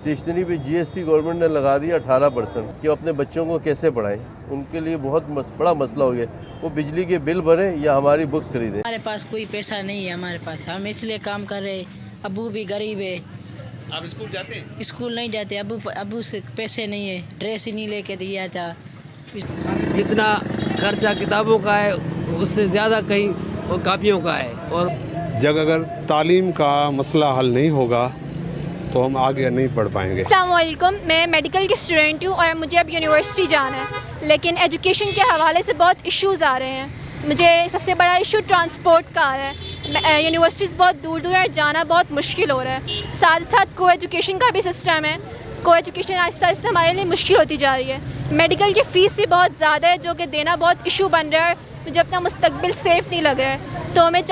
Stationery پہ GST government نے لگا دیا 18% کہ اپنے بچوں کو کیسے پڑھائیں. ان کے لیے بہت بڑا مسئلہ ہو گیا. وہ بجلی کے بل بھریں یا ہماری بکس خریدیں. ہمارے پاس کوئی پیسہ نہیں ہے. ہمارے پاس ہم اس لیے کام کر رہے. ابو بھی غریب ہے. آپ اسکول جاتے ہیں؟ اسکول نہیں جاتے. ابو سے پیسے نہیں ہے. ڈریس ہی نہیں لے کے دیا تھا. جتنا خرچہ کتابوں کا ہے اس سے زیادہ کہیں وہ کاپیوں کا ہے. اور جب اگر تعلیم کا مسئلہ حل نہیں ہوگا تو ہم آگے نہیں پڑھ پائیں گے. السلام علیکم. میں میڈیکل کی اسٹوڈنٹ ہوں اور مجھے اب یونیورسٹی جانا ہے، لیکن ایجوکیشن کے حوالے سے بہت ایشوز آ رہے ہیں. مجھے سب سے بڑا ایشو ٹرانسپورٹ کا آ رہا ہے. یونیورسٹیز بہت دور دور ہے، جانا بہت مشکل ہو رہا ہے. ساتھ ساتھ کو ایجوکیشن کا بھی سسٹم ہے. کو ایجوکیشن آہستہ آہستہ ہمارے لیے مشکل ہوتی جا رہی ہے. میڈیکل کی فیس بھی بہت زیادہ ہے جو کہ دینا بہت ایشو بن رہا ہے. مجھے اپنا مستقبل سیف نہیں لگ رہا ہے. تو ہمیں